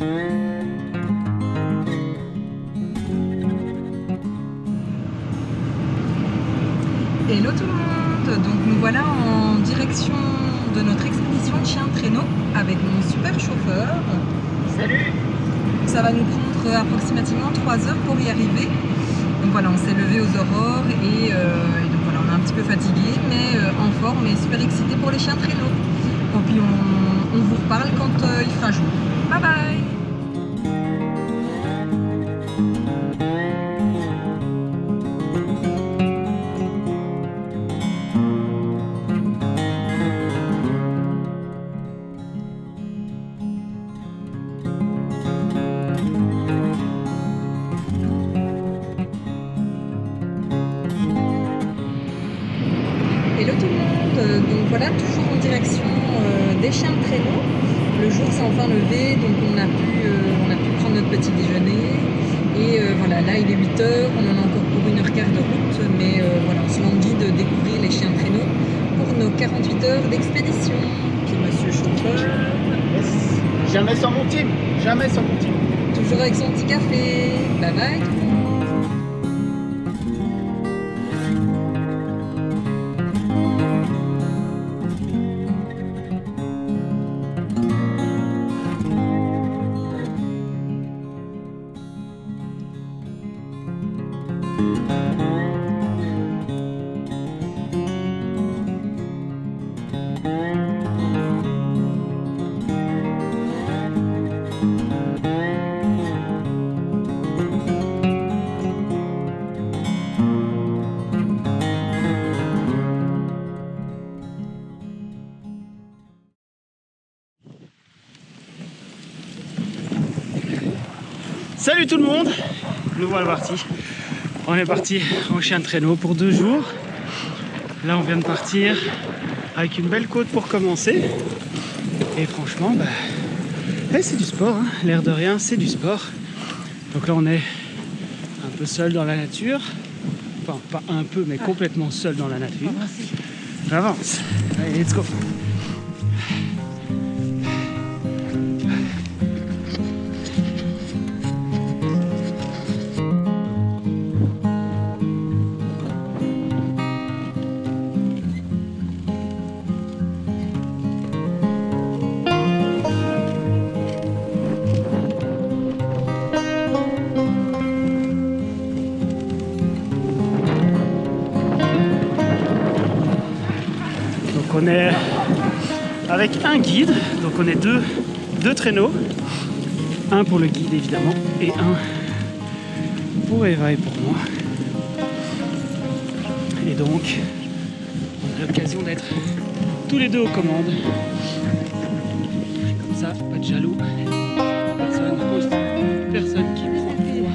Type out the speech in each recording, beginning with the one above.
Hello tout le monde, donc nous voilà en direction de notre expédition de chien de traîneau avec mon super chauffeur. Salut! Ça va nous prendre approximativement 3 heures pour y arriver. Donc voilà, on s'est levé aux aurores et donc voilà, on est un petit peu fatigué mais en forme et super excité pour les chiens de traîneau. Donc puis on vous reparle quand il fera jour. Bye bye! Hello tout le monde, donc voilà, toujours en direction des chiens de traîneau. Le jour s'est enfin levé, donc on a pu prendre notre petit déjeuner. Et voilà, là il est 8 h, on en a encore pour 1h15 de route, mais voilà, on se languit de découvrir les chiens de traîneau pour nos 48 heures d'expédition. Puis monsieur chauffeur, Jamais sans mon team, jamais sans mon team. toujours avec son petit café. Bye bye tout le monde. Salut tout le monde! Nous voilà partis. On est parti en chien de traîneau pour 2 jours. Là on vient de partir avec une belle côte pour commencer. Et franchement, c'est du sport, hein. L'air de rien, c'est du sport. Donc là on est un peu seul dans la nature. Enfin pas un peu, mais complètement seul dans la nature. J'avance. Allez, let's go! On est avec un guide, donc on est deux traîneaux, un pour le guide évidemment et un pour Eva et pour moi. Et donc on a l'occasion d'être tous les deux aux commandes. Comme ça, pas de jaloux, personne qui prend le poids.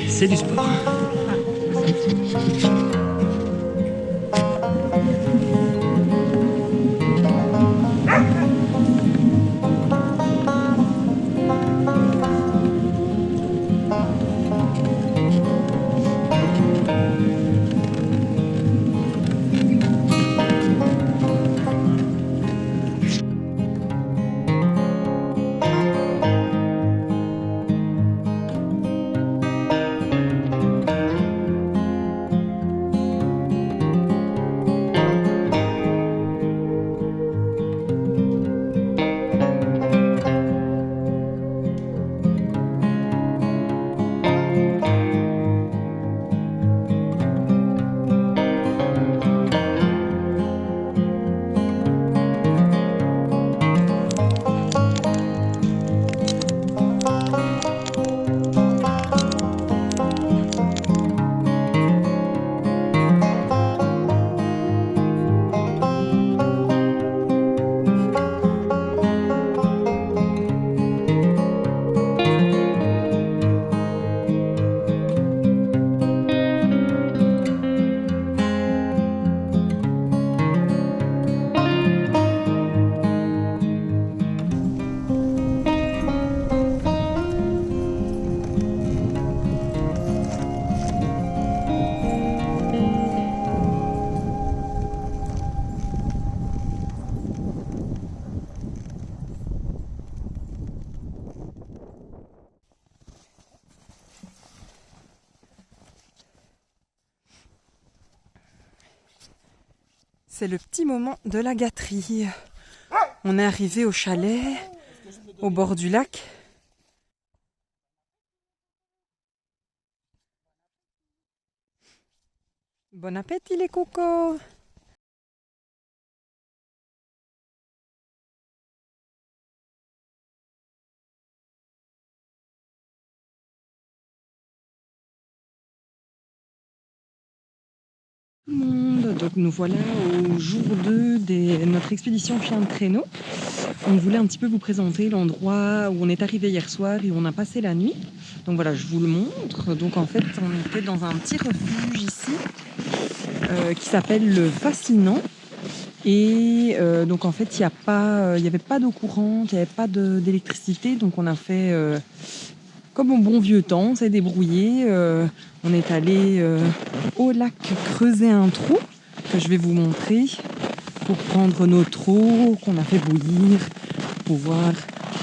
C'est du sport. C'est le petit moment de la gâterie. On est arrivé au chalet, au bord du lac. Bon appétit les cocos! Donc nous voilà au jour 2 de notre expédition chien de traîneau. On voulait un petit peu vous présenter l'endroit où on est arrivé hier soir et où on a passé la nuit. Donc voilà, je vous le montre. Donc en fait, on était dans un petit refuge ici qui s'appelle le Fascinant. Et donc en fait, il n'y avait pas d'eau courante, il n'y avait pas d'électricité. Donc on a fait comme au bon vieux temps, on s'est débrouillé. On est allé au lac creuser un trou que je vais vous montrer pour prendre notre eau qu'on a fait bouillir pour pouvoir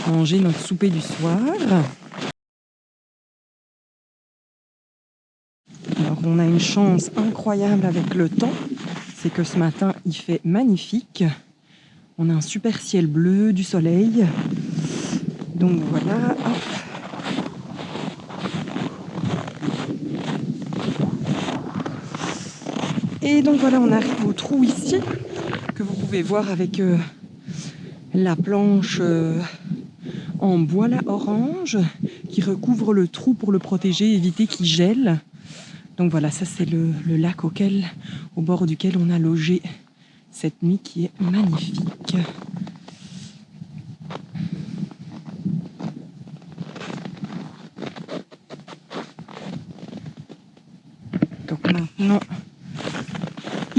manger notre souper du soir. Alors on a une chance incroyable avec le temps, c'est que ce matin il fait magnifique. On a un super ciel bleu, du soleil. Donc voilà, hop. Et donc voilà, on arrive au trou ici, que vous pouvez voir avec la planche en bois là, orange, qui recouvre le trou pour le protéger, éviter qu'il gèle. Donc voilà, ça c'est le lac au bord duquel on a logé cette nuit, qui est magnifique. Donc maintenant,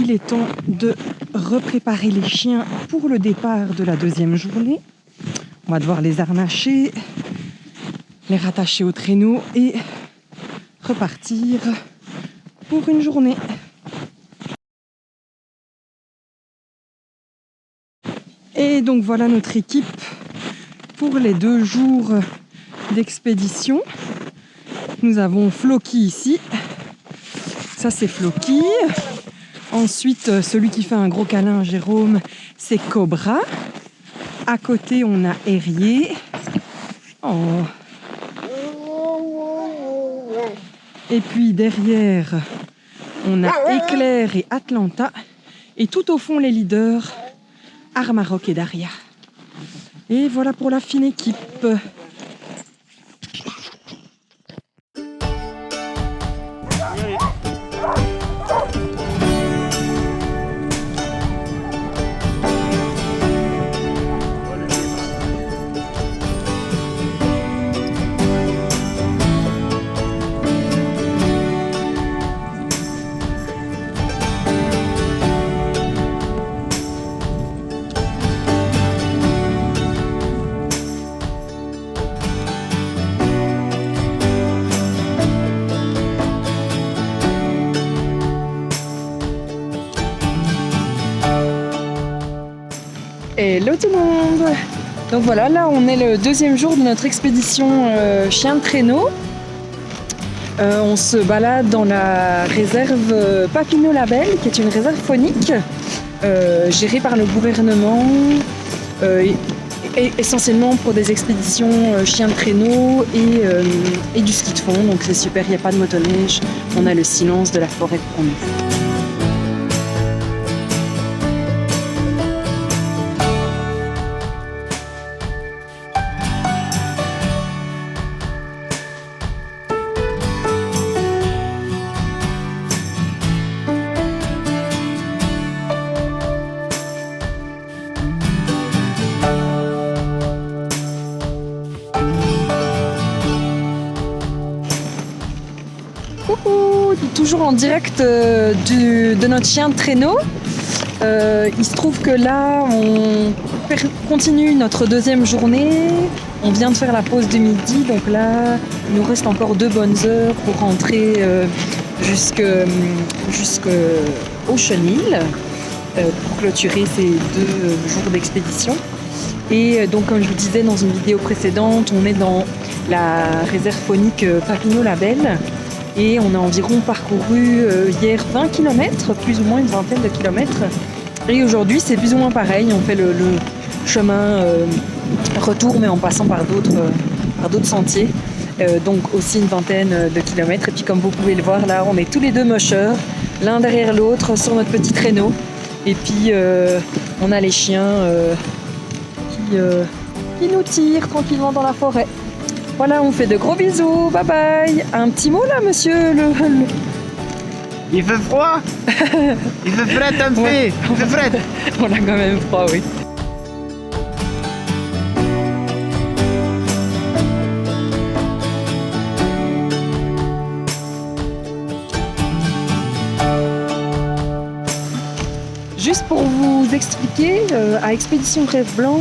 il est temps de repréparer les chiens pour le départ de la deuxième journée. On va devoir les harnacher, les rattacher au traîneau et repartir pour une journée. Et donc voilà notre équipe pour les 2 jours d'expédition. Nous avons Floki ici. Ça c'est Floki. Ensuite, celui qui fait un gros câlin, Jérôme, c'est Cobra. À côté, on a Herrier. Oh. Et puis derrière, on a Éclair et Atlanta. Et tout au fond, les leaders, Armaroc et Daria. Et voilà pour la fine équipe. Hello tout le monde! Donc voilà, là on est le 2e jour de notre expédition chien de traîneau. On se balade dans la réserve Papineau Label, qui est une réserve faunique gérée par le gouvernement, essentiellement pour des expéditions chiens de traîneau et du ski de fond. Donc c'est super, il n'y a pas de motoneige, on a le silence de la forêt pour nous. Coucou, toujours en direct de notre chien de traîneau. Il se trouve que là, on continue notre 2e journée. On vient de faire la pause de midi, donc là, il nous reste encore 2 bonnes heures pour rentrer jusqu'au chenil pour clôturer ces 2 jours d'expédition. Et donc, comme je vous disais dans une vidéo précédente, on est dans la réserve faunique Papineau Label. Et on a environ parcouru hier 20 km, plus ou moins une vingtaine de kilomètres, Et aujourd'hui, c'est plus ou moins pareil. On fait le chemin retour, mais en passant par d'autres sentiers. Donc aussi une vingtaine de kilomètres. Et puis comme vous pouvez le voir, là, on est tous les deux mocheurs, l'un derrière l'autre sur notre petit traîneau. Et puis on a les chiens qui nous tirent tranquillement dans la forêt. Voilà, on fait de gros bisous. Bye bye. Un petit mot là, monsieur Il fait froid. Il fait frais un peu. Ouais. Il fait frais. On a quand même froid, oui. Juste pour vous expliquer, à Expédition Rêve Blanc,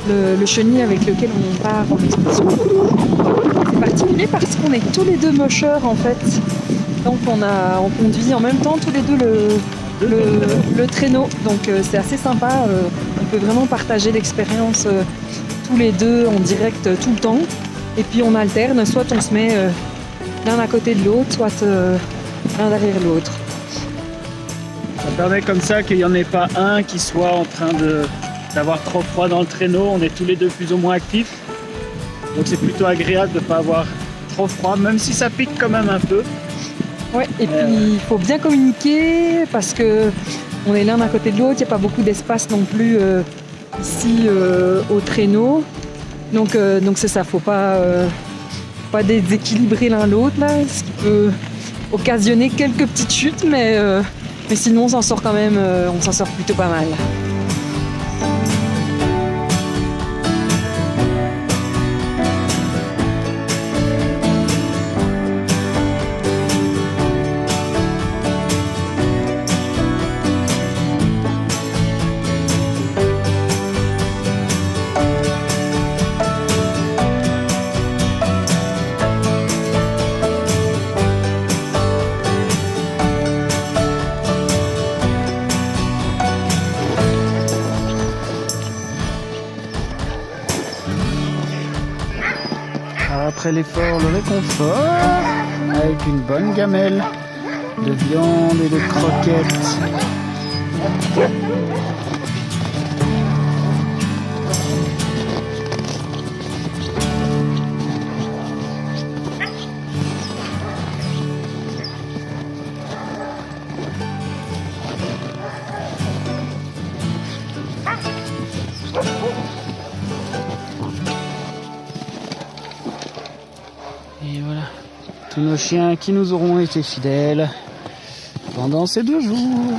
le chenil avec lequel on part en expédition, c'est particulier parce qu'on est tous les deux mocheurs en fait. Donc on conduit en même temps tous les deux le traîneau. Donc c'est assez sympa, on peut vraiment partager l'expérience tous les deux en direct tout le temps. Et puis on alterne, soit on se met l'un à côté de l'autre, soit l'un derrière l'autre. Ça permet comme ça qu'il n'y en ait pas un qui soit en train d'avoir trop froid dans le traîneau. On est tous les deux plus ou moins actifs. Donc c'est plutôt agréable de ne pas avoir trop froid, même si ça pique quand même un peu. Ouais, et puis il faut bien communiquer parce que on est l'un à côté de l'autre, il n'y a pas beaucoup d'espace non plus ici au traîneau. Donc c'est ça, faut pas déséquilibrer l'un l'autre là, ce qui peut occasionner quelques petites chutes, mais sinon on s'en sort quand même, on s'en sort plutôt pas mal. Après l'effort, le réconfort, avec une bonne gamelle de viande et de croquettes. Et voilà, tous nos chiens qui nous auront été fidèles pendant ces 2 jours.